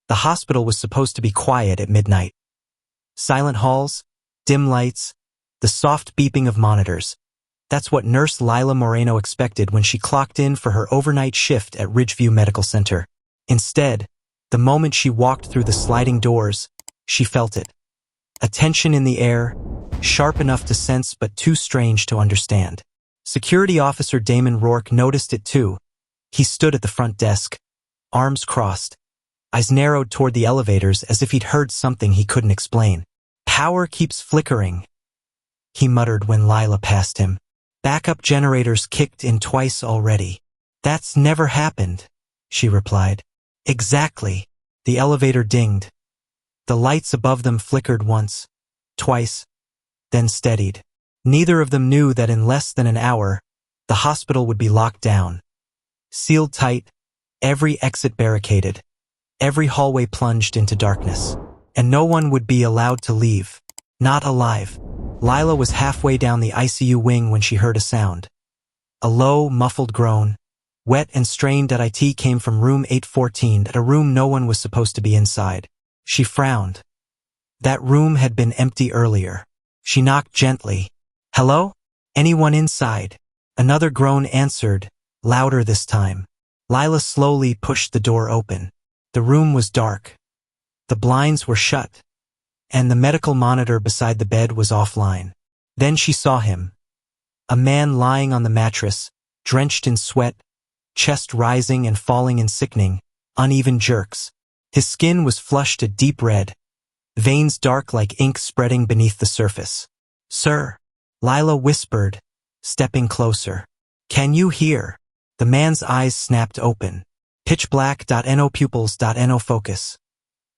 The hospital was supposed to be quiet at midnight. Silent halls, dim lights, the soft beeping of monitors. That's what Nurse Lila Moreno expected when she clocked in for her overnight shift at Ridgeview Medical Center. Instead, the moment she walked through the sliding doors, she felt it. A tension in the air, sharp enough to sense but too strange to understand. Security Officer Damon Rourke noticed it too. He stood at the front desk, arms crossed, eyes narrowed toward the elevators as if he'd heard something he couldn't explain. "Power keeps flickering," he muttered when Lila passed him. "Backup generators kicked in twice already." "That's never happened," she replied. "Exactly." The elevator dinged. The lights above them flickered once, twice, then steadied. Neither of them knew that in less than an hour, the hospital would be locked down. Sealed tight, every exit barricaded, every hallway plunged into darkness. And no one would be allowed to leave. Not alive. Lila was halfway down the ICU wing when she heard a sound. A low, muffled groan, wet and strained at IT, came from room 814, at a room no one was supposed to be inside. She frowned. That room had been empty earlier. She knocked gently. "Hello? Anyone inside?" Another groan answered, louder this time. Lila slowly pushed the door open. The room was dark. The blinds were shut, and the medical monitor beside the bed was offline. Then she saw him. A man lying on the mattress, drenched in sweat, chest rising and falling in sickening, uneven jerks. His skin was flushed a deep red, veins dark like ink spreading beneath the surface. "Sir," Lila whispered, stepping closer. "Can you hear?" The man's eyes snapped open. Pitch black.no pupils.no focus.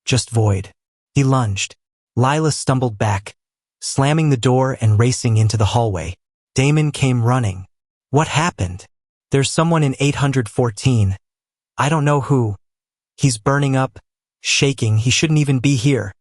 Just void. He lunged. Lila stumbled back, slamming the door and racing into the hallway. Damon came running. "What happened?" "There's someone in 814. I don't know who. He's burning up, shaking. He shouldn't even be here."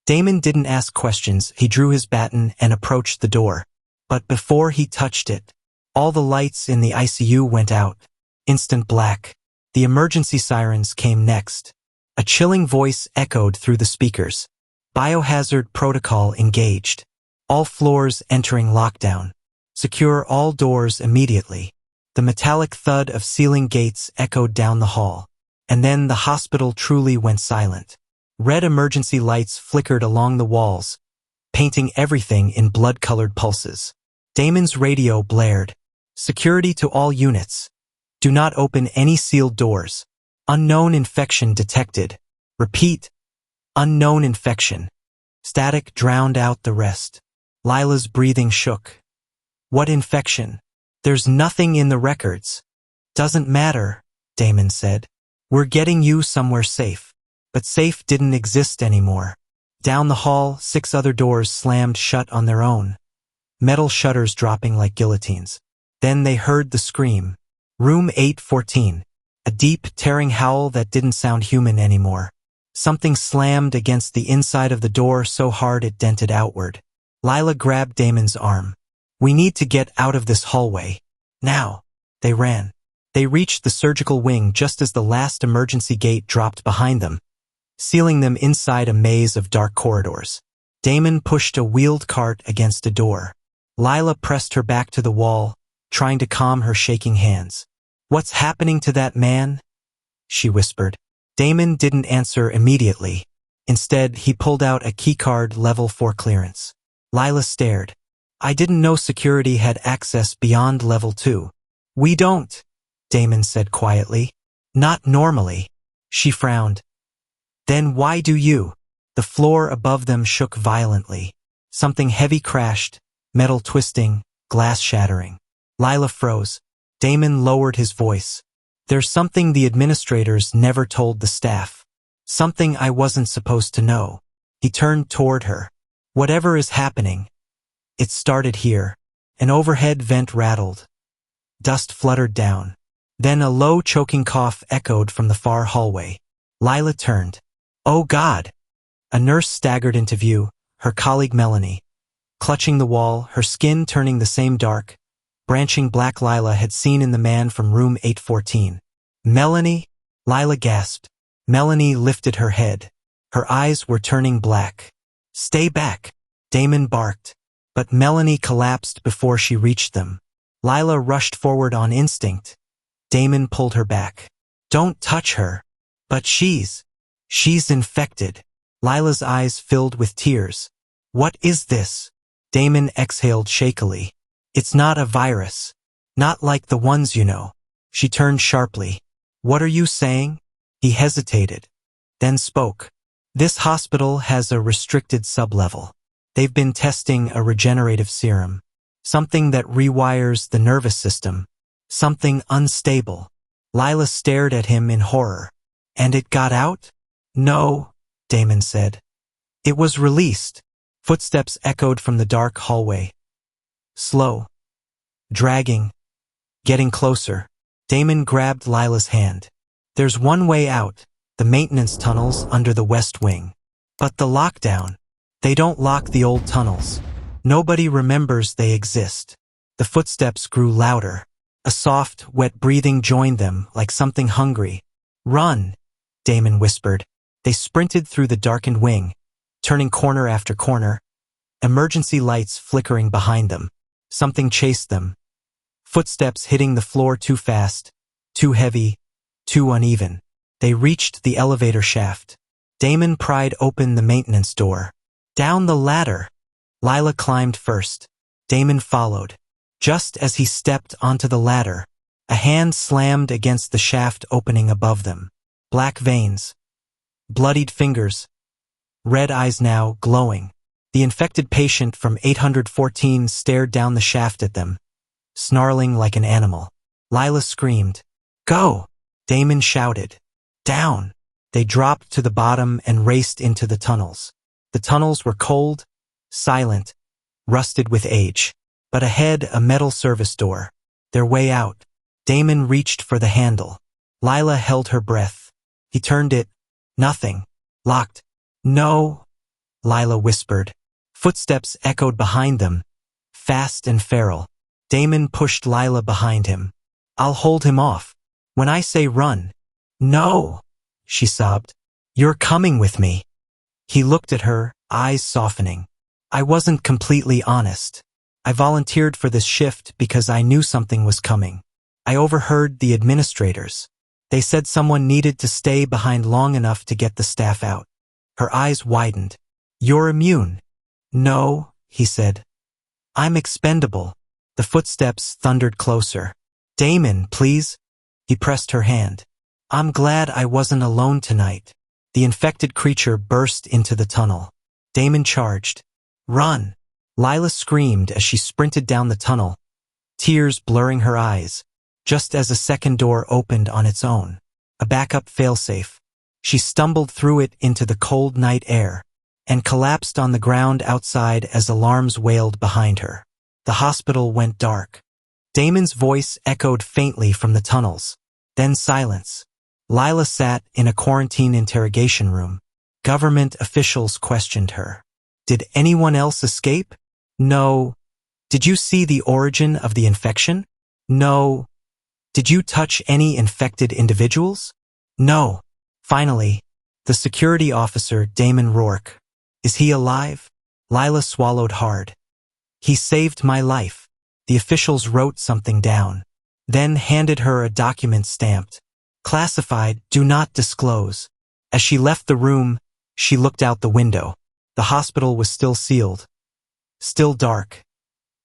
Damon didn't ask questions. He drew his baton and approached the door. But before he touched it, all the lights in the ICU went out. Instant black. The emergency sirens came next. A chilling voice echoed through the speakers. Biohazard protocol engaged. All floors entering lockdown. Secure all doors immediately. The metallic thud of sealing gates echoed down the hall. And then the hospital truly went silent. Red emergency lights flickered along the walls, painting everything in blood-colored pulses. Damon's radio blared. "Security to all units. Do not open any sealed doors. Unknown infection detected. Repeat, unknown infection." Static drowned out the rest. Lila's breathing shook. "What infection? There's nothing in the records." "Doesn't matter," Damon said. "We're getting you somewhere safe." But safe didn't exist anymore. Down the hall, 6 other doors slammed shut on their own, metal shutters dropping like guillotines. Then they heard the scream. Room 814. A deep, tearing howl that didn't sound human anymore. Something slammed against the inside of the door so hard it dented outward. Lila grabbed Damon's arm. "We need to get out of this hallway. Now." They ran. They reached the surgical wing just as the last emergency gate dropped behind them, sealing them inside a maze of dark corridors. Damon pushed a wheeled cart against a door. Lila pressed her back to the wall, trying to calm her shaking hands. "What's happening to that man?" she whispered. Damon didn't answer immediately. Instead, he pulled out a keycard level 4 clearance. Lila stared. "I didn't know security had access beyond level 2. "We don't," Damon said quietly. "Not normally." She frowned. "Then why do you?" The floor above them shook violently. Something heavy crashed, metal twisting, glass shattering. Lila froze. Damon lowered his voice. "There's something the administrators never told the staff. Something I wasn't supposed to know." He turned toward her. "Whatever is happening, it started here." An overhead vent rattled. Dust fluttered down. Then a low, choking cough echoed from the far hallway. Lila turned. "Oh God!" A nurse staggered into view, her colleague Melanie. Clutching the wall, her skin turning the same dark, branching black Lila had seen in the man from room 814. "Melanie?" Lila gasped. Melanie lifted her head. Her eyes were turning black. "Stay back," Damon barked. But Melanie collapsed before she reached them. Lila rushed forward on instinct. Damon pulled her back. "Don't touch her." "But she's infected." Lila's eyes filled with tears. "What is this?" Damon exhaled shakily. "It's not a virus. Not like the ones you know." She turned sharply. "What are you saying?" He hesitated, then spoke. "This hospital has a restricted sublevel. They've been testing a regenerative serum. Something that rewires the nervous system. Something unstable." Lila stared at him in horror. "And it got out?" "No," Damon said. "It was released." Footsteps echoed from the dark hallway. Slow. Dragging. Getting closer. Damon grabbed Lila's hand. "There's one way out, the maintenance tunnels under the west wing. But the lockdown. They don't lock the old tunnels. Nobody remembers they exist." The footsteps grew louder. A soft, wet breathing joined them like something hungry. "Run," Damon whispered. They sprinted through the darkened wing, turning corner after corner, emergency lights flickering behind them. Something chased them. Footsteps hitting the floor too fast, too heavy, too uneven. They reached the elevator shaft. Damon pried open the maintenance door. "Down the ladder." Lila climbed first. Damon followed. Just as he stepped onto the ladder, a hand slammed against the shaft opening above them. Black veins. Bloodied fingers. Red eyes now glowing. The infected patient from 814 stared down the shaft at them, snarling like an animal. Lila screamed. "Go!" Damon shouted. "Down!" They dropped to the bottom and raced into the tunnels. The tunnels were cold, silent, rusted with age. But ahead, a metal service door. Their way out. Damon reached for the handle. Lila held her breath. He turned it. Nothing. Locked. "No," Lila whispered. Footsteps echoed behind them, fast and feral. Damon pushed Lila behind him. "I'll hold him off. When I say run." "No," she sobbed. "You're coming with me." He looked at her, eyes softening. "I wasn't completely honest. I volunteered for this shift because I knew something was coming. I overheard the administrators. They said someone needed to stay behind long enough to get the staff out." Her eyes widened. "You're immune." "No," he said. "I'm expendable." The footsteps thundered closer. "Damon, please." He pressed her hand. "I'm glad I wasn't alone tonight." The infected creature burst into the tunnel. Damon charged. "Run!" Lila screamed as she sprinted down the tunnel, tears blurring her eyes, just as a second door opened on its own. A backup failsafe. She stumbled through it into the cold night air, and collapsed on the ground outside as alarms wailed behind her. The hospital went dark. Damon's voice echoed faintly from the tunnels. Then silence. Lila sat in a quarantine interrogation room. Government officials questioned her. "Did anyone else escape?" "No." "Did you see the origin of the infection?" "No." "Did you touch any infected individuals?" "No." Finally, the security officer, Damon Rourke. "Is he alive?" Lila swallowed hard. "He saved my life." The officials wrote something down, then handed her a document stamped. "Classified, do not disclose." As she left the room, she looked out the window. The hospital was still sealed, still dark,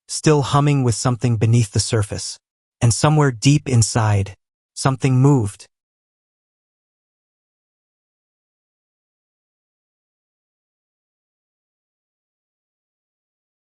still humming with something beneath the surface. And somewhere deep inside, something moved.